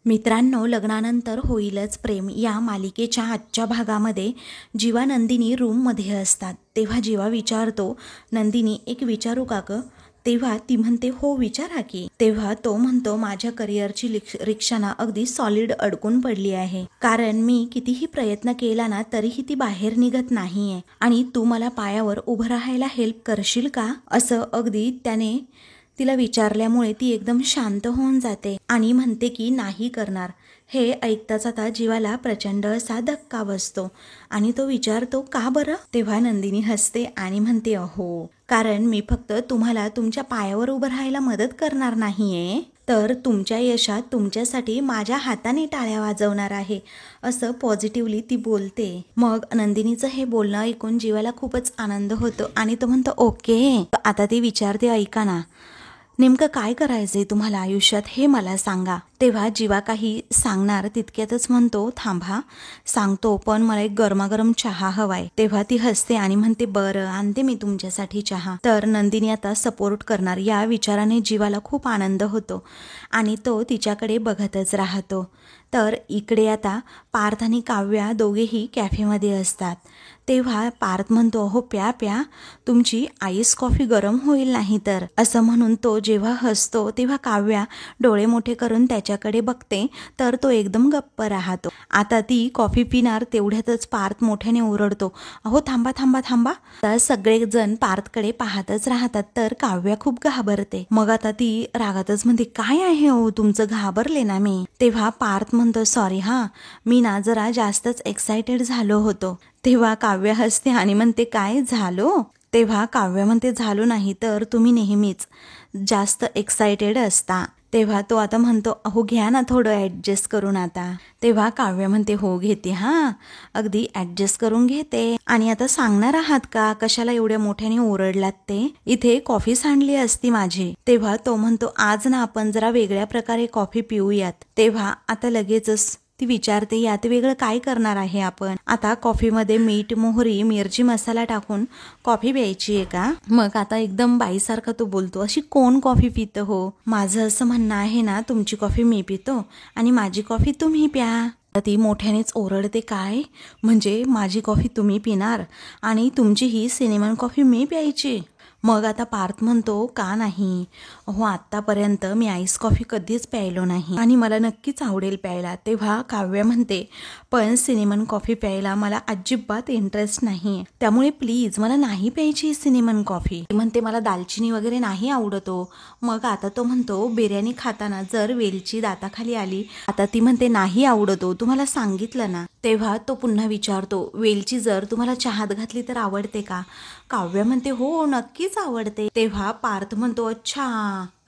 मित्रांनो, लग्नानंतर होईलच प्रेम या मालिकेच्या आजच्या भागामध्ये जीवा नंदिनी रूममध्ये असतात. तेव्हा जीवा विचारतो, नंदिनी एक विचारू का ग? तेव्हा ती म्हणते, हो विचारा की. तेव्हा तो म्हणतो, माझ्या करिअरची रिक्षा ना अगदी सॉलिड अडकून पडली आहे. कारण मी कितीही प्रयत्न केला ना तरीही ती बाहेर निघत नाहीये. आणि तू मला पायावर उभं राहायला हेल्प करशील का? असं अगदी त्याने तिला विचारल्यामुळे ती एकदम शांत होऊन जाते आणि म्हणते की नाही करणार. हे ऐकताच आता जीवाला प्रचंड असा धक्का बसतो आणि तो विचारतो, का बरं? तेव्हा नंदिनी हसते आणि म्हणते, हो कारण मी फक्त तुम्हाला तुमच्या पायावर उभं राहायला मदत करणार नाहीये, तर तुमच्या यशात तुमच्यासाठी माझ्या हाताने टाळ्या वाजवणार आहे. असं पॉझिटिव्हली ती बोलते. मग नंदिनीचं हे बोलणं ऐकून जीवाला खूपच आनंद होतो आणि तो म्हणतो, ओके. आता ती विचारते, ऐका ना, नेमकं काय करायचंय तुम्हाला आयुष्यात हे मला सांगा. तेव्हा जीवा काही सांगणार तितक्यातच म्हणतो, थांबा सांगतो, पण मला एक गरमागरम चहा हवाय. तेव्हा ती हसते आणि म्हणते, बरं आणते मी तुमच्यासाठी चहा. तर नंदिनी आता सपोर्ट करणार या विचाराने जीवाला खूप आनंद होतो आणि तो तिच्याकडे बघतच राहतो. तर इकडे आता पार्थ आणि काव्या दोघेही कॅफेमध्ये असतात. तेव्हा पार्थ म्हणतो, हो प्या प्या, तुमची आईस कॉफी गरम होईल नाही तर. असं म्हणून तो जेव्हा हसतो तेव्हा काव्या डोळे मोठे करून त्याच्याकडे बघते, तर तो एकदम गप्प राहतो. आता ती कॉफी पिणार तेवढ्यातच पार्थ मोठ्याने ओरडतो, अहो थांबा थांबा थांबा. तर सगळेजण पार्थकडे पाहतच राहतात. तर काव्या खूप घाबरते. मग आता ती रागातच म्हणते, काय आहे हो तुमचं, घाबरले ना मी. तेव्हा पार्थ म्हणतो, सॉरी हा, मी ना जरा जास्तच एक्साइटेड झालो होतो. तेव्हा काव्य हसते आणि म्हणते, काय झालो? तेव्हा काव्य म्हणते, झालो नाही तर तुम्ही नेहमीच जास्त एक्साइटेड असता. तेव्हा तो आता म्हणतो, अहो घ्या ना थोडं ॲडजस्ट करून आता. तेव्हा काव्य म्हणते, हो घेते हा, अगदी ॲडजस्ट करून घेते. आणि आता सांगणार आहात का कशाला एवढ्या मोठ्याने ओरडलात ते? इथे कॉफी सांडली असती माझी. तेव्हा तो म्हणतो, आज ना आपण जरा वेगळ्या प्रकारे कॉफी पिऊयात. तेव्हा आता लगेचच ती विचारते, यात वेगळं काय करणार आहे आपण? आता कॉफीमध्ये मीठ, मोहरी, मिरची मसाला टाकून कॉफी प्यायची आहे का? मग आता एकदम बाईसारखा तो बोलतो, अशी कोण कॉफी पितं हो? माझं असं म्हणणं आहे ना, तुमची कॉफी मी पितो आणि माझी कॉफी तुम्ही प्या. ती मोठ्यानेच ओरडते, काय म्हणजे माझी कॉफी तुम्ही पिणार आणि तुमची ही सिनेमन कॉफी मी प्यायची? मग आता पार्थ म्हणतो, का नाही? हो आत्तापर्यंत मी आईस कॉफी कधीच प्यायलो नाही आणि मला नक्कीच आवडेल प्यायला. तेव्हा काव्य म्हणते, पण सिनेमन कॉफी प्यायला मला अजिबात इंटरेस्ट नाही, त्यामुळे प्लीज मला नाही प्यायची सिनेमन कॉफी. म्हणते, मला दालचिनी वगैरे नाही आवडतो. मग आता तो म्हणतो, बिर्याणी खाताना जर वेलची दाताखाली आली. आता ती म्हणते, नाही आवडतो, तुम्हाला सांगितलं ना. तेव्हा तो पुन्हा विचारतो, वेलची जर तुम्हाला चहात घातली तर आवडते का? काव्य म्हणते, हो नक्कीच आवडते. तेव्हा पार्थ म्हणतो, अच्छा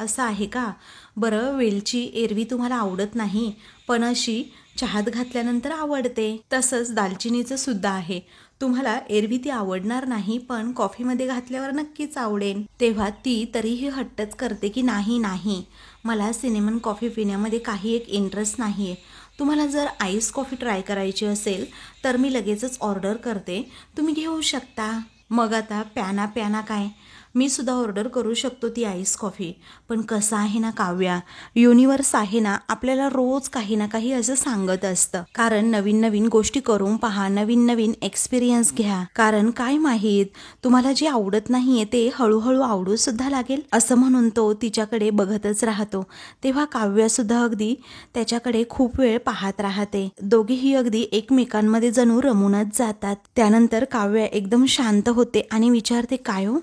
असं आहे का? बरं, वेलची एरवी तुम्हाला आवडत नाही, पण अशी चहात घातल्यानंतर आवडते. तसंच दालचिनीचं सुद्धा आहे, तुम्हाला एरवी ती आवडणार नाही, पण कॉफीमध्ये घातल्यावर नक्कीच आवडेल. तेव्हा ती तरीही हट्टच करते की नाही नाही, मला सिनेमन कॉफी पिण्यामध्ये काही एक इंटरेस्ट नाहीये. तुम्हाला जर आईस कॉफी ट्राय करायची असेल तर मी लगेचच ऑर्डर करते, तुम्ही घेऊ शकता. मग आता प्याना काय, मी सुद्धा ऑर्डर करू शकतो ती आईस कॉफी. पण कसं आहे ना काव्या, युनिवर्स आहे ना आपल्याला रोज काही ना काही असं सांगत असतं. कारण नवीन नवीन गोष्टी करून पहा, नवीन नवीन एक्सपिरियन्स घ्या. कारण काय माहीत, तुम्हाला जे आवडत नाहीये ते हळूहळू आवडू सुद्धा लागेल. असं म्हणून तो तिच्याकडे बघतच राहतो. तेव्हा काव्या सुद्धा अगदी त्याच्याकडे खूप वेळ पाहत राहते. दोघेही अगदी एकमेकांमध्ये जणू रमूनच जातात. त्यानंतर काव्या एकदम शांत होते आणि विचारते, काय हो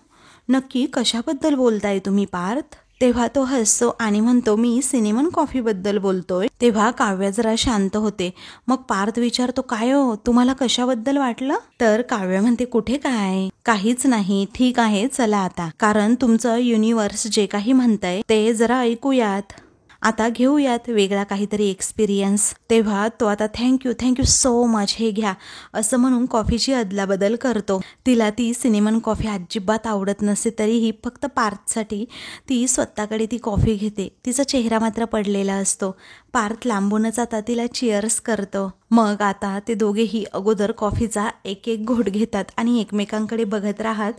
नक्की कशाबद्दल बोलताय तुम्ही पार्थ? तेव्हा तो हसतो आणि म्हणतो, मी सिनेमन कॉफी बद्दल बोलतोय. तेव्हा काव्या जरा शांत होते. मग पार्थ विचारतो, काय हो तुम्हाला कशाबद्दल वाटलं? तर काव्या म्हणते, कुठे काय, काहीच नाही. ठीक आहे चला आता, कारण तुमचं युनिवर्स जे काही म्हणतंय ते जरा ऐकूयात. आता घेऊयात वेगळा काहीतरी एक्सपिरियन्स. तेव्हा तो आता थँक्यू सो मच, हे घ्या असं म्हणून कॉफीची अदलाबदल करतो. तिला ती सिनेमन कॉफी अजिबात आवडत नसते तरीही फक्त पार्थसाठी ती स्वतःकडे ती कॉफी घेते. तिचा चेहरा मात्र पडलेला असतो. पार्थ लांबूनच आता तिला चिअर्स करतो. मग आता ते दोघेही अगोदर कॉफीचा एक एक घोट घेतात आणि एकमेकांकडे बघत राहत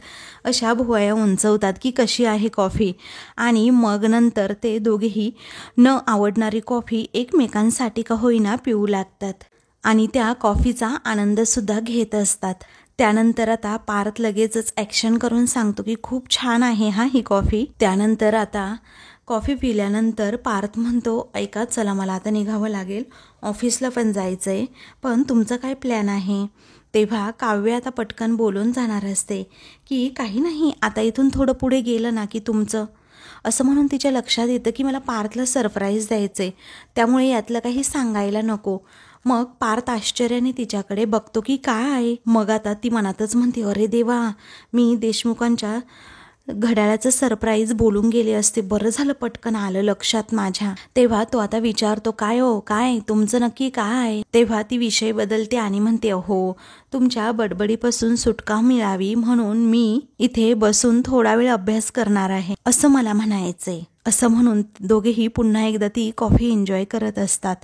अशा भुवया उंचवतात की कशी आहे कॉफी. आणि मग नंतर ते दोघेही न आवडणारी कॉफी एकमेकांसाठी का होईना पिऊ लागतात आणि त्या कॉफीचा आनंदसुद्धा घेत असतात. त्यानंतर आता पार्थ लगेचच ॲक्शन करून सांगतो की खूप छान आहे ही कॉफी. त्यानंतर आता कॉफी पिल्यानंतर पार्थ म्हणतो, ऐका चला मला आता निघावं लागेल, ऑफिसला पण जायचं आहे, पण तुमचं काय प्लॅन आहे? तेव्हा काव्य आता पटकन बोलून जाणार असते की काही नाही, आता इथून थोडं पुढे गेलं ना की तुमचं, असं म्हणून तिच्या लक्षात येतं की मला पार्थला सरप्राईज द्यायचं आहे, त्यामुळे यातलं काही सांगायला नको. मग पार्थ आश्चर्याने तिच्याकडे बघतो की काय आहे. मग आता ती मनातच म्हणते, अरे देवा, मी देशमुखांच्या घड्याळाचं सरप्राईज बोलून गेले असते, बरं झालं पटकन आलं लक्षात माझ्या. तेव्हा तो आता विचारतो, काय हो, काय तुमचं नक्की काय? तेव्हा ती विषय बदलते आणि म्हणते, हो, तुमच्या बडबडीपासून सुटका मिळावी म्हणून मी इथे बसून थोडा वेळ अभ्यास करणार आहे, असं मला म्हणायचंय. असं म्हणून दोघेही पुन्हा एकदा ती कॉफी एन्जॉय करत असतात.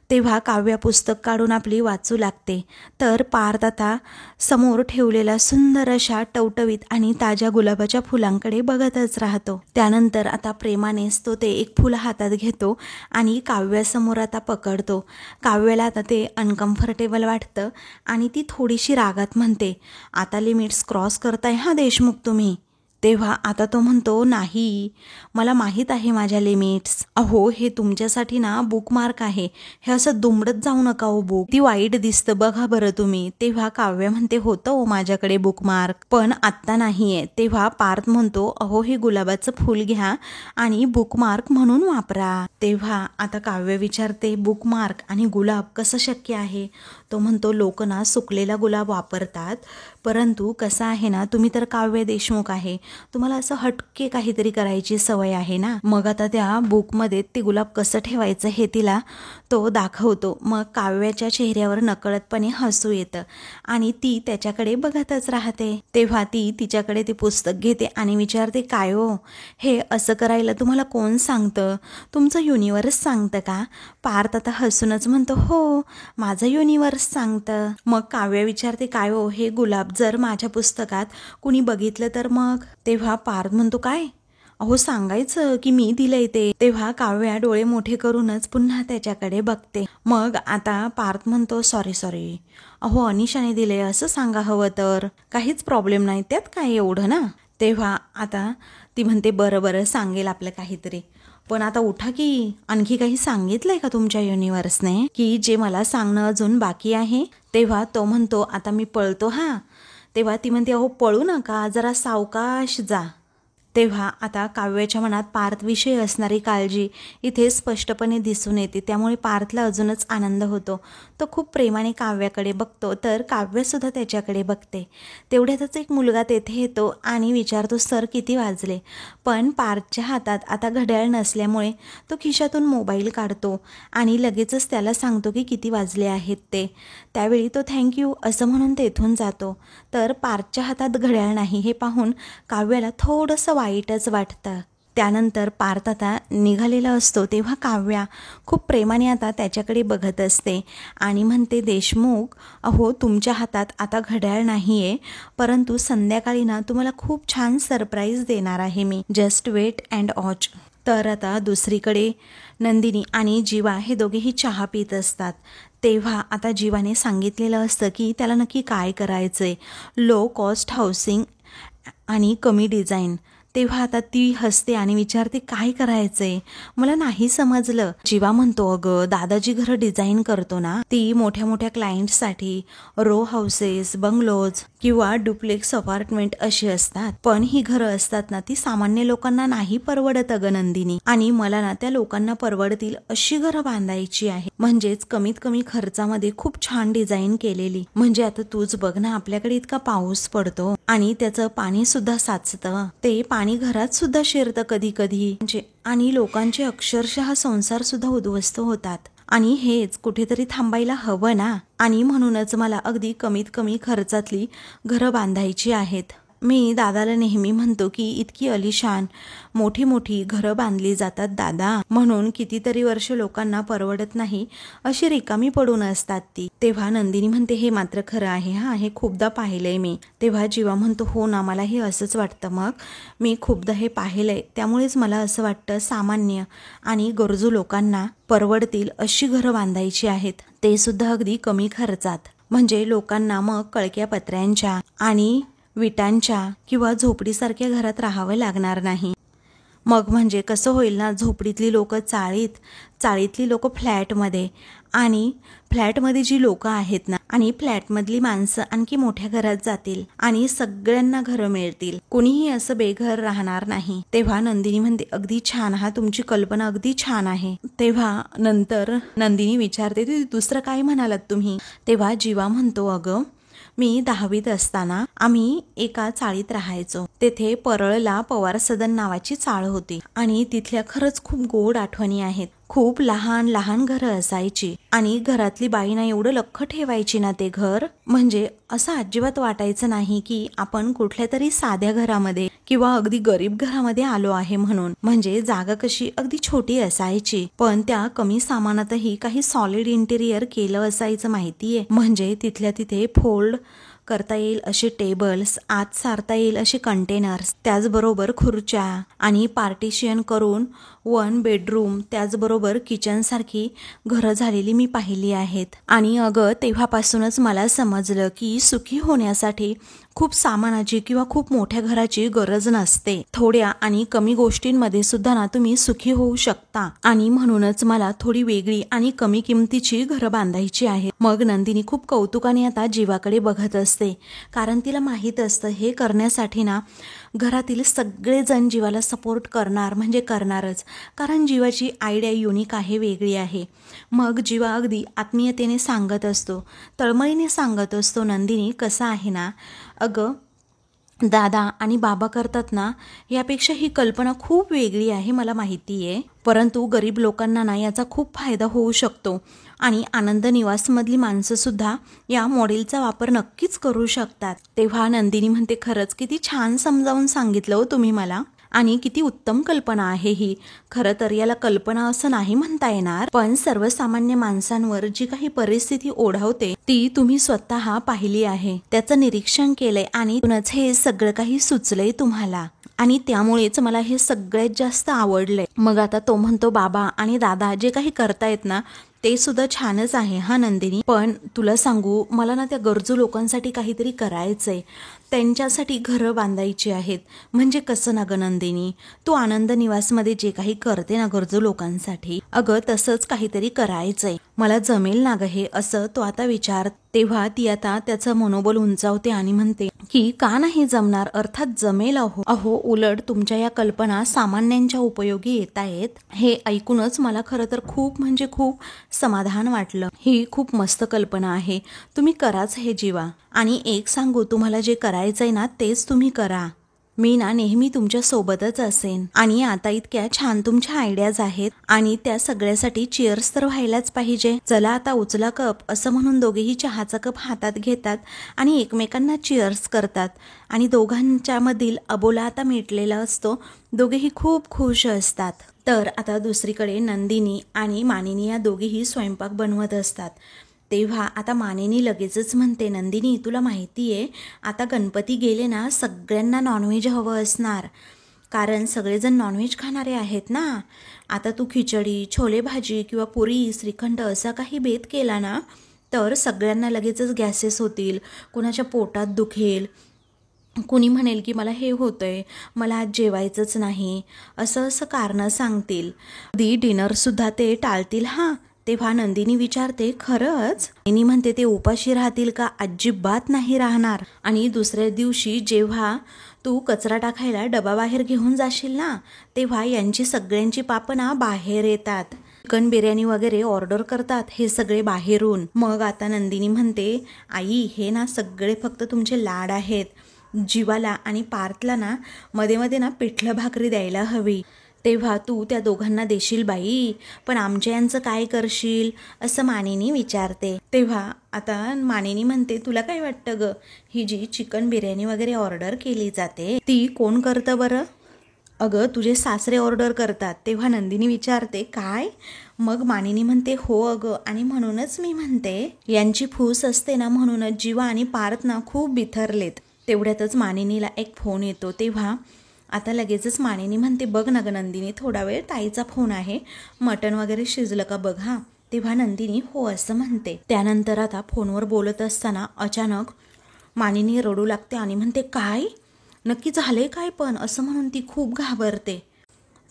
तेव्हा काव्या पुस्तक काढून आपली वाचू लागते, तर पार्थ आता समोर ठेवलेल्या सुंदर अशा टवटवीत आणि ताज्या गुलाबाच्या फुलांकडे बघतच राहतो. त्यानंतर आता प्रेमानेच तो ते एक फुल हातात घेतो आणि काव्यासमोर आता पकडतो. काव्याला आता ते अनकम्फर्टेबल वाटतं आणि ती थोडीशी रागात म्हणते, आता लिमिट्स क्रॉस करताय देशमुख तुम्ही. तेव्हा आता तो म्हणतो, नाही, मला माहीत आहे माझ्या लिमिट्स. अहो, हे तुमच्यासाठी ना बुकमार्क आहे, हे असं दुमडत जाऊ नका हो, बुक ती वाईट दिसतं बघा बरं तुम्ही. तेव्हा काव्य म्हणते, होतं हो माझ्याकडे बुकमार्क, पण आत्ता नाहीये. तेव्हा पार्थ म्हणतो, अहो, हे गुलाबाचं फूल घ्या आणि बुकमार्क म्हणून वापरा. तेव्हा आता काव्य विचारते, बुकमार्क आणि गुलाब कसं शक्य आहे? तो म्हणतो, लोक ना सुकलेला गुलाब वापरतात, परंतु कसं आहे ना, तुम्ही तर काव्य देशमुख आहे, तुम्हाला असं हटके काहीतरी करायची सवय आहे ना. मग आता त्या बुकमध्ये ते गुलाब कसं ठेवायचं हे तिला तो दाखवतो. मग काव्याच्या चेहऱ्यावर नकळतपणे हसू येतं आणि ती त्याच्याकडे बघतच राहते. तेव्हा ती तिच्याकडे ते पुस्तक घेते आणि विचारते, काय हो, हे असं करायला तुम्हाला कोण सांगतं? तुमचं युनिव्हर्स सांगतं का? पार्थ आता हसूनच म्हणतो, हो, माझं युनिव्हर्स सांगतं. मग काव्य विचारते, काय हो, हे गुलाब जर माझ्या पुस्तकात कुणी बघितलं तर मग? तेव्हा पार्थ म्हणतो, काय? अहो, सांगायचं की मी दिलंय ते. तेव्हा काव्या डोळे मोठे करूनच पुन्हा त्याच्याकडे बघते. मग आता पार्थ म्हणतो, सॉरी, अहो, अनिशाने दिले असं सांगा हवं तर, काहीच प्रॉब्लेम नाही, त्यात काय एवढं ना. तेव्हा आता ती म्हणते, बरं सांगेल आपलं काहीतरी, पण आता उठा की, आणखी काही सांगितलंय का तुमच्या युनिव्हर्सने की जे मला सांगणं अजून बाकी आहे? तेव्हा तो म्हणतो, आता मी पळतो तेव्हा ती म्हणते, अहो, पळू नका, जरा सावकाश जा. तेव्हा आता काव्याच्या मनात पार्थविषयी असणारी काळजी इथे स्पष्टपणे दिसून येते. त्यामुळे पार्थला अजूनच आनंद होतो. तो खूप प्रेमाने काव्याकडे बघतो, तर काव्यसुद्धा त्याच्याकडे बघते. तेवढ्यातच एक मुलगा तेथे येतो आणि विचारतो, सर किती वाजले? पण पार्थच्या हातात आता घड्याळ नसल्यामुळे तो खिशातून मोबाईल काढतो आणि लगेचच त्याला सांगतो की किती वाजले आहेत ते. त्यावेळी तो थँक्यू असं म्हणून तेथून जातो. तर पार्थच्या हातात घड्याळ नाही हे पाहून काव्याला थोडंसं वाईटच वाटतं. त्यानंतर पार्थ आता निघालेला असतो, तेव्हा काव्या खूप प्रेमाने आता त्याच्याकडे बघत असते आणि म्हणते, देशमुख, अहो, तुमच्या हातात आता घड्याळ नाही आहे, परंतु संध्याकाळी ना तुम्हाला खूप छान सरप्राईज देणार आहे मी, जस्ट वेट अँड वॉच. तर आता दुसरीकडे नंदिनी आणि जीवा हे दोघेही चहा पित असतात. तेव्हा आता जीवाने सांगितलेलं असतं की त्याला नक्की काय करायचं आहे, लो कॉस्ट हाऊसिंग आणि कमी डिझाईन. तेव्हा आता ती हसते आणि विचारते, काय करायचंय, मला नाही समजलं. जीवा म्हणतो, अगं, दादाजी घरं डिझाईन करतो ना, ती मोठ्या मोठ्या क्लायंटसाठी रो हाऊसेस, बंगलोज किंवा डुप्लेक्स अपार्टमेंट अशी असतात, पण ही घरं असतात ना, ती सामान्य लोकांना नाही परवडत अगं नंदिनी, आणि मला ना त्या लोकांना परवडतील अशी घरं बांधायची आहे, म्हणजेच कमीत कमी खर्चामध्ये खूप छान डिझाईन केलेली. म्हणजे आता तूच बघ ना, आपल्याकडे इतका पाऊस पडतो आणि त्याचं पाणी सुद्धा साचतं, ते पाणी घरात सुद्धा शिरतं कधी कधी, म्हणजे आणि लोकांचे अक्षरशः संसार सुद्धा उद्ध्वस्त होतात, आणि हेच कुठेतरी थांबायला हवं ना. आणि म्हणूनच मला अगदी कमीत कमी खर्चातली घरं बांधायची आहेत. मी दादाला नेहमी म्हणतो की इतकी अलिशान मोठी मोठी घरं बांधली जातात दादा, म्हणून कितीतरी वर्ष लोकांना परवडत नाही अशी रिकामी पडून असतात ती. तेव्हा नंदिनी म्हणते हे मात्र खरं आहे हा, हे खूपदा पाहिलंय मी. तेव्हा जीवा म्हणतो हो ना, मला हे असंच वाटतं. मग मी खूपदा हे पाहिलंय, त्यामुळेच मला असं वाटतं सामान्य आणि गरजू लोकांना परवडतील अशी घरं बांधायची आहेत, ते सुद्धा अगदी कमी खर्चात. म्हणजे लोकांना मग कळक्या पत्र्यांच्या आणि विटांच्या किंवा झोपडीसारख्या घरात राहावं लागणार नाही. मग म्हणजे कसं होईल ना, झोपडीतली लोकं चाळीतली लोकं फ्लॅटमध्ये, आणि फ्लॅटमध्ये जी लोकं आहेत ना, आणि फ्लॅटमधली माणसं आणखी मोठ्या घरात जातील आणि सगळ्यांना घरं मिळतील, कोणीही असं बेघर राहणार नाही. तेव्हा नंदिनी म्हणते अगदी छान, हा तुमची कल्पना अगदी छान आहे. तेव्हा नंतर नंदिनी विचारते दुसरं काय म्हणालात तुम्ही? तेव्हा जीवा म्हणतो अगं मी 10वीत असताना आम्ही एका चाळीत राहायचो. तेथे परळला पवार सदन नावाची चाळ होती आणि तिथल्या खरंच खूप गोड आठवणी आहेत. खूप लहान लहान घरं असायची आणि घरातली बाई ना एवढं लख्ख ठेवायची ना ते घर, म्हणजे असं अजिबात वाटायचं नाही की आपण कुठल्या तरी साध्या घरामध्ये किंवा अगदी गरीब घरामध्ये आलो आहे म्हणून. म्हणजे जागा कशी अगदी छोटी असायची, पण त्या कमी सामानातही काही सॉलिड इंटेरियर केलं असायचं माहितीये. म्हणजे तिथल्या तिथे फोल्ड करता येईल असे टेबल्स, आत सारता येईल असे कंटेनर्स, त्याचबरोबर खुर्च्या आणि पार्टिशन करून 1 बेडरूम, त्याचबरोबर किचन सारखी घरं झालेली मी पाहिली आहेत. आणि अगं तेव्हापासूनच मला समजलं की सुखी होण्यासाठी खूप सामानाची किंवा खूप मोठ्या घराची गरज नसते. थोड्या आणि कमी गोष्टींमध्ये सुद्धा ना तुम्ही सुखी होऊ शकता. आणि म्हणूनच मला थोडी वेगळी आणि कमी किमतीची घरं बांधायची आहे. मग नंदिनी खूप कौतुकाने आता जीवाकडे बघत असते, कारण तिला माहीत असतं हे करण्यासाठी ना घरातील सगळेजण जीवाला सपोर्ट करणार, म्हणजे करणारच, कारण जीवाची आयडिया युनिक आहे, वेगळी आहे. मग जीवा अगदी आत्मीयतेने सांगत असतो, तळमळीने सांगत असतो, नंदिनी कसं आहे ना अगं, दादा आणि बाबा करतात ना यापेक्षा ही कल्पना खूप वेगळी आहे, मला माहिती आहे. परंतु गरीब लोकांना ना याचा खूप फायदा होऊ शकतो आणि आनंद निवासमधली माणसं सुद्धा या मॉडेलचा वापर नक्कीच करू शकतात. तेव्हा नंदिनी म्हणते खरंच किती छान समजावून सांगितलं हो तुम्ही मला, आणि किती उत्तम कल्पना आहे ही. खरं तर याला कल्पना असं नाही म्हणता येणार, पण सर्वसामान्य माणसांवर जी काही परिस्थिती ओढावते ती तुम्ही स्वतः पाहिली आहे, त्याचं निरीक्षण केलंय आणि तुनच हे सगळं काही सुचलंय तुम्हाला, आणि त्यामुळेच मला हे सगळ्यात जास्त आवडलंय. मग आता तो म्हणतो बाबा आणि दादा जे काही करतायत ना ते सुद्धा छानच आहे हा नंदिनी, पण तुला सांगू मला ना त्या गरजू लोकांसाठी काहीतरी करायचंय, त्यांच्यासाठी घरं बांधायची आहेत. म्हणजे कसं ना ग नंदिनी, तू आनंद निवासमध्ये जे काही करते ना गरजू लोकांसाठी, अगं तसंच काहीतरी करायचंय, मला जमेल ना ग हे, असं तो आता विचार. तेव्हा ती आता त्याचं मनोबल उंचावते आणि म्हणते की का नाही जमणार, अर्थात जमेल. अहो उलट तुमच्या या कल्पना सामान्यांच्या उपयोगी येत आहेत, हे ऐकूनच मला खरं तर खूप म्हणजे खूप समाधान वाटलं. ही खूप मस्त कल्पना आहे, तुम्ही कराच हे जीवा. आणि एक सांगू, तुम्हाला जे करायचंय ना तेच तुम्ही करा, मी ना नेहमी तुमच्या सोबतच असेन. आणि आता इतक्या छान तुमच्या आयडियाज आहेत आणि त्या सगळ्यासाठी चिअर्स तर व्हायलाच पाहिजे. चला आता उचला कप, असं म्हणून दोघेही चहाचा कप हातात घेतात आणि एकमेकांना चिअर्स करतात आणि दोघांच्या मधील अबोला आता मिटलेला असतो, दोघेही खूप खुश असतात. तर आता दुसरीकडे नंदिनी आणि मानिनी या दोघीही स्वयंपाक बनवत असतात. तेव्हा आता मानिनी लगेचच म्हणते नंदिनी तुला माहिती आहे आता गणपती गेले ना सगळ्यांना नॉनव्हेज हवं असणार, कारण सगळेजण नॉनव्हेज खाणारे आहेत ना. आता तू खिचडी, छोले भाजी किंवा पुरी, श्रीखंड असा काही बेत केला ना तर सगळ्यांना लगेचच गॅसेस होतील, कुणाच्या पोटात दुखेल, कुणी म्हणेल की मला हे होतंय, मला आज जेवायचंच नाही, असं असं कारणं सांगतील. अगदी डिनरसुद्धा ते टाळतील हा. तेव्हा नंदिनी विचारते खरंच? नंदिनी म्हणते ते उपाशी राहतील का? अजिबात नाही राहणार. आणि दुसऱ्या दिवशी जेव्हा तू कचरा टाकायला डबा बाहेर घेऊन जाशील ना तेव्हा यांची सगळ्यांची पापं ना बाहेर येतात, चिकन बिर्याणी वगैरे ऑर्डर करतात हे सगळे बाहेरून. मग आता नंदिनी म्हणते आई हे ना सगळे फक्त तुमचे लाड आहेत, जीवाला आणि पार्थला ना मध्ये मध्ये ना पिठलं भाकरी द्यायला हवी, तेव्हा तू त्या दोघांना देशील बाई, पण आमच्या यांचं काय करशील असं मानिनी विचारते. तेव्हा आता मानिनी म्हणते, तुला काय वाटतं ग, ही जी चिकन बिर्याणी वगैरे ऑर्डर केली जाते ती कोण करतं बरं? अगं तुझे सासरे ऑर्डर करतात. तेव्हा नंदिनी विचारते, काय? मग मानिनी म्हणते, हो अगं, आणि म्हणूनच मी म्हणते यांची फूस असते ना, म्हणूनच जीवा आणि पार्थ ना खूप बिथरलेत. तेवढ्यातच मानिनीला एक फोन येतो. तेव्हा आता लगेचच मानिनी म्हणते, बघ ना ग नंदिनी, थोडा वेळ ताईचा फोन आहे, मटण वगैरे शिजलं का बघ हा. तेव्हा नंदिनी हो असं म्हणते. त्यानंतर आता फोनवर बोलत असताना अचानक मानिनी रडू लागते आणि म्हणते, काय नक्की झाले काय पण, असं म्हणून ती खूप घाबरते.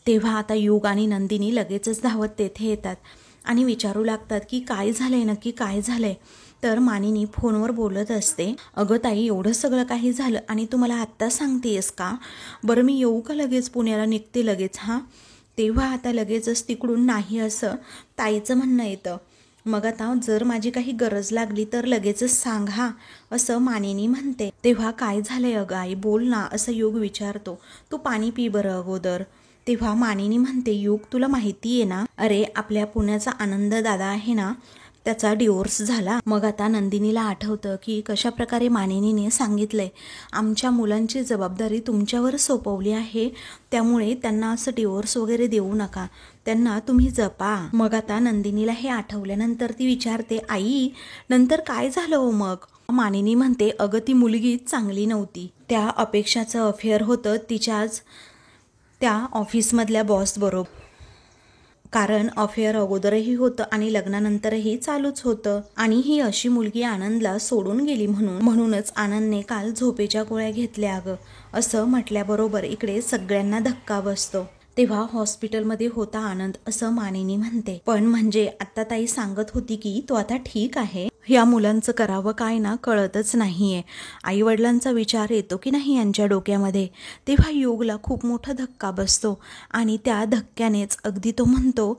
तेव्हा आता युग आणि नंदिनी लगेचच धावत तेथे येतात आणि विचारू लागतात की काय झालंय, नक्की काय झालंय. तर मानिनी फोनवर बोलत असते, अगं ताई एवढं सगळं काही झालं आणि तू मला आत्ता सांगतेस का? बरं मी येऊ का लगेच, पुण्याला निघते लगेच हां. तेव्हा आता लगेचच तिकडून नाही असं ताईचं म्हणणं येतं. मग आता जर माझी काही गरज लागली तर लगेचच सांग हा, असं मानिनी म्हणते. तेव्हा काय झालंय अगं आई, बोल ना, असं युग विचारतो. तू पाणी पी बरं अगोदर. तेव्हा मानिनी म्हणते, युग तुला माहिती आहे ना, अरे आपल्या पुण्याचा आनंद दादा आहे ना, त्याचा डिवोर्स झाला. मग आता नंदिनीला आठवतं की कशा प्रकारे मानिनीने सांगितलंय, आमच्या मुलांची जबाबदारी तुमच्यावर सोपवली आहे, त्यामुळे त्यांना असं डिवोर्स वगैरे देऊ नका, त्यांना तुम्ही जपा. मग आता नंदिनीला हे आठवल्यानंतर ती विचारते, आई नंतर काय झालं हो मग? मानिनी म्हणते, अगं ती मुलगी चांगली नव्हती, त्या अपेक्षाचं अफेअर होतं तिच्याच त्या ऑफिसमधल्या बॉस बरोबर. कारण अफेअर अगोदरही होतं आणि लग्नानंतरही चालूच होतं. आणि ही अशी मुलगी आनंदला सोडून गेली म्हणूनच आनंदने काल झोपेच्या गोळ्या घेतल्या अगं, असं म्हटल्याबरोबर इकडे सगळ्यांना धक्का बसतो. तेव्हा हॉस्पिटलमध्ये होता आनंद असं मानिनी म्हणते. पण म्हणजे आत्ता ताई सांगत होती की तो आता ठीक आहे, या मुलांचं करावं काय ना कळतच नाहीये, आई वडिलांचा विचार येतो की नाही यांच्या डोक्यामध्ये. तेव्हा योगला खूप मोठा धक्का बसतो आणि त्या धक्क्यानेच अगदी तो म्हणतो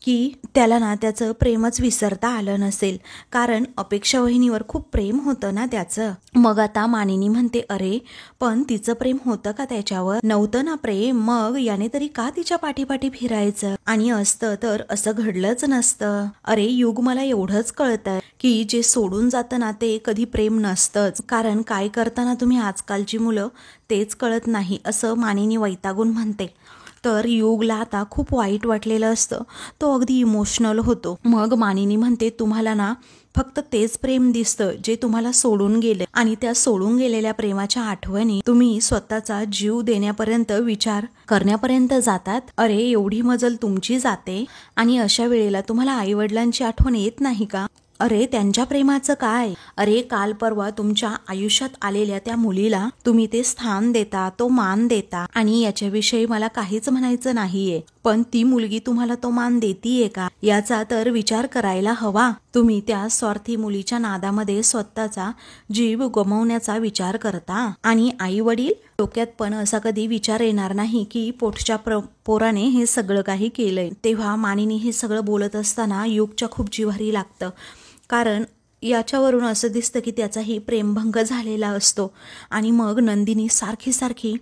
की त्याला ना त्याचं प्रेमच विसरता आलं नसेल, कारण अपेक्षा वहिनीवर खूप प्रेम होतं ना त्याचं. मग आता मानिनी म्हणते, अरे पण तिचं प्रेम होतं का त्याच्यावर? नव्हतं ना प्रेम, मग याने तरी का तिच्या पाठीपाठी फिरायचं? आणि असतं तर असं घडलंच नसतं. अरे युग मला एवढंच कळतंय की जे सोडून जातं ना ते कधी प्रेम नसतंच, कारण काय करताना तुम्ही आजकालची मुलं तेच कळत नाही, असं मानिनी वैतागून म्हणते. तर युगला आता खूप वाईट वाटलेलं असतं, तो अगदी इमोशनल होतो. मग मानिनी म्हणते, तुम्हाला ना फक्त तेच प्रेम दिसतं जे तुम्हाला सोडून गेले, आणि त्या सोडून गेलेल्या प्रेमाच्या आठवणी तुम्ही स्वतःचा जीव देण्यापर्यंत विचार करण्यापर्यंत जातात. अरे एवढी मजल तुमची जाते आणि अशा वेळेला तुम्हाला आई वडिलांची आठवण येत नाही का? अरे त्यांच्या प्रेमाचं काय? अरे काल परवा तुमच्या आयुष्यात आलेल्या त्या मुलीला तुम्ही ते स्थान देता, तो मान देता, आणि याच्याविषयी मला काहीच म्हणायचं नाहीये, पण ती मुलगी तुम्हाला तो मान देतीये का याचा तर विचार करायला हवा. तुम्ही त्या स्वार्थी मुलीच्या नादामध्ये स्वतःचा जीव गमावण्याचा विचार करता, आणि आई वडील डोक्यात पण असा कधी विचार येणार नाही की पोटच्या पोराने हे सगळं काही केलंय. तेव्हा मानिनी हे सगळं बोलत असताना युगच्या खूप जिव्हारी लागतं, कारण याच्यावरून असं दिसतं की त्याचाही प्रेमभंग झालेला असतो. आणि मग नंदिनी सारखी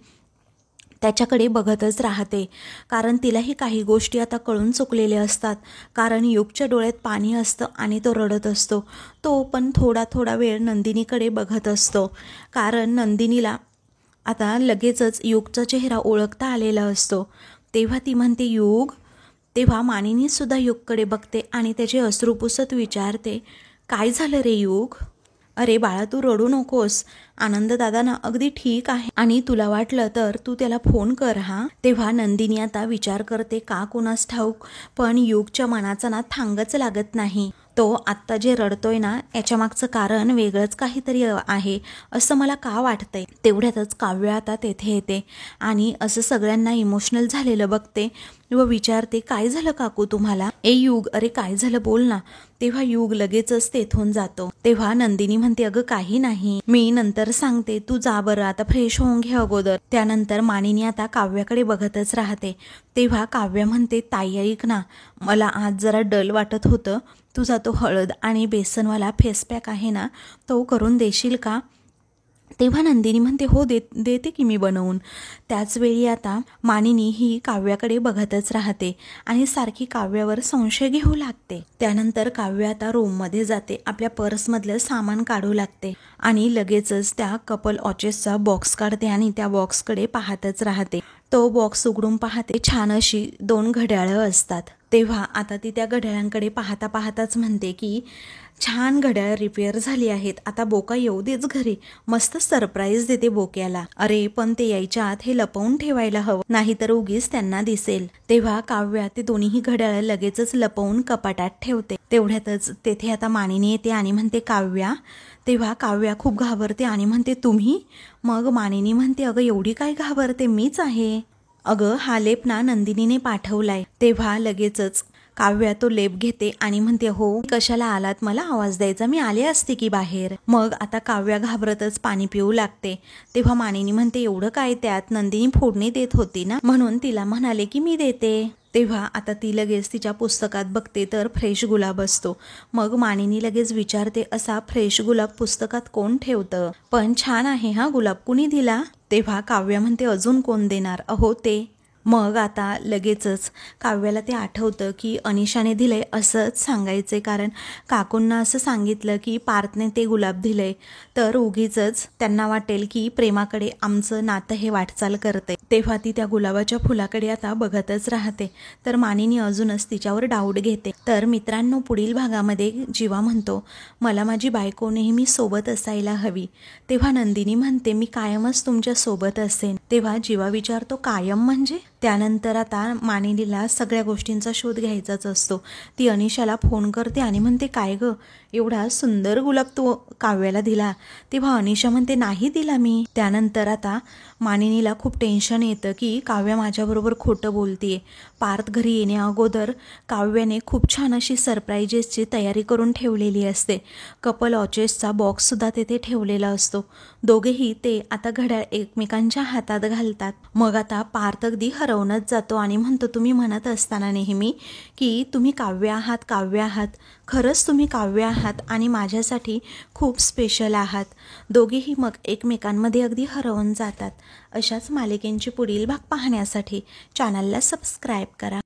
त्याच्याकडे बघतच राहते, कारण तिलाही काही गोष्टी आता कळून चुकलेल्या असतात. कारण युगच्या डोळ्यात पाणी असतं आणि तो रडत असतो. तो पण थोडा वेळ नंदिनीकडे बघत असतो, कारण नंदिनीला आता लगेचच युगचा चेहरा ओळखता आलेला असतो. तेव्हा ती म्हणते, युग. तेव्हा मानिनी सुद्धा युगकडे बघते आणि त्याचे अश्रू पुसत विचारते, काय झालं रे युग? अरे बाळा तू रडू नकोस, आनंद दादा ना अगदी ठीक आहे, आणि तुला वाटलं तर तू त्याला फोन कर हा. तेव्हा नंदिनी आता विचार करते, का कोणास ठाऊक, पण युगच्या मनाचा ना थांगच लागत नाही. तो आत्ता जे रडतोय ना याच्या मागचं कारण वेगळंच काहीतरी आहे असं मला का वाटतंय. तेवढ्यातच काव्य आता तेथे येते आणि असं सगळ्यांना इमोशनल झालेलं बघते व विचारते, काय झालं काकू तुम्हाला? ए युग, अरे काय झालं बोल ना. तेव्हा युग लगेचच तेथून जातो. तेव्हा नंदिनी म्हणते, अगं काही नाही, मी नंतर सांगते, तू जा बरं, आता फ्रेश होऊन घे अगोदर. त्यानंतर मानिनी आता काव्याकडे बघतच राहते. तेव्हा काव्य म्हणते, ताई ऐक ना, मला आज जरा डल वाटत होतं, तुझा तो हळद आणि बेसनवाला फेस पॅक आहे ना तो करून देशील का? तेव्हा नंदिनी म्हणते हो देते की मी बनवून. त्याचवेळी आता मानिनी ही काव्याकडे बघतच राहते आणि सारखी काव्यावर संशय घेऊ लागते. त्यानंतर काव्य आता रूममध्ये जाते, आपल्या पर्समधलं सामान काढू लागते आणि लगेचच त्या कपल वॉचेसचा बॉक्स काढते आणि त्या बॉक्सकडे पाहतच राहते. तो बॉक्स उघडून पाहते, छान अशी 2 घड्याळं असतात. तेव्हा आता ती त्या घड्याळांकडे पाहता पाहताच म्हणते की छान घड्याळ रिपेअर झाली आहेत, आता बोका येऊ देच घरी, मस्त सरप्राईज देते बोक्याला. अरे पण ते यायच्या आत हे लपवून ठेवायला हवं, नाहीतर उगीच त्यांना दिसेल. तेव्हा काव्या ते दोन्ही घड्याळ लगेचच लपवून कपाटात ठेवते. तेवढ्यातच तेथे आता मानिनी येते आणि म्हणते काव्या. तेव्हा काव्या खूप घाबरते आणि म्हणते तुम्ही? मग मानिनी म्हणते अगं एवढी काय घाबरते, मीच आहे. अगं हा लेप ना नंदिनीने पाठवलाय. तेव्हा लगेचच काव्या तो लेप घेते आणि म्हणते हो कशाला आलात, मला आवाज द्यायचा, मी आले असते की बाहेर. मग आता काव्या घाबरतच पाणी पिऊ लागते. तेव्हा मानिनी म्हणते एवढं काय त्यात, नंदिनी फोडणी देत होती ना म्हणून तिला म्हणाले की मी देते. तेव्हा आता ती लगेच तिच्या पुस्तकात बघते तर फ्रेश गुलाब असतो. मग मानिनी लगेच विचारते असा फ्रेश गुलाब पुस्तकात कोण ठेवतं, पण छान आहे हा गुलाब, कुणी दिला? तेव्हा काव्या म्हणते अजून कोण देणार, अहो ते. मग आता लगेचच काव्याला ते आठवतं की अनिशाने दिलंय असंच सांगायचे, कारण काकूंना असं सांगितलं की पार्थने ते गुलाब दिलंय, तर उगीचच त्यांना वाटेल की प्रेमाकडे आमचं नातं हे वाटचाल करते. तेव्हा ती त्या गुलाबाच्या फुलाकडे आता बघतच राहते. तर मानिनी अजूनच तिच्यावर डाऊट घेते. तर मित्रांनो, पुढील भागामध्ये जीवा म्हणतो मला माझी बायको नेहमी सोबत असायला हवी. तेव्हा नंदिनी म्हणते मी कायमच तुमच्या सोबत असेन. तेव्हा जीवा विचारतो कायम म्हणजे? त्यानंतर आता मानिनीला सगळ्या गोष्टींचा शोध घ्यायचाच असतो. ती अनिशाला फोन करते आणि म्हणते काय ग, एवढा सुंदर गुलाब तू काव्याला दिला? तेव्हा अनिशा म्हणते नाही दिला मी. त्यानंतर आता मानिनीला खूप टेन्शन येतं की काव्या माझ्याबरोबर खोटं बोलतीये. पार्थ घरी येण्या अगोदर काव्याने खूप छान अशी सरप्राईजेसची तयारी करून ठेवलेली असते. कपल वॉचेसचा बॉक्ससुद्धा तेथे ठेवलेला असतो. दोघेही ते आता घड्याळ एकमेकांच्या हातात घालतात. मग आता पार्थ अगदी हरवूनच जातो आणि म्हणतो तुम्ही म्हणत असताना नेहमी की तुम्ही काव्य आहात, काव्य आहात, खरंच तुम्ही काव्य आहात आणि माझ्यासाठी खूप स्पेशल आहात. दोघेही मग एकमेकांमध्ये अगदी हरवून जातात. अशाच मालिकेंची पुढील भाग पाहण्यासाठी चॅनलला सबस्क्राईब करा.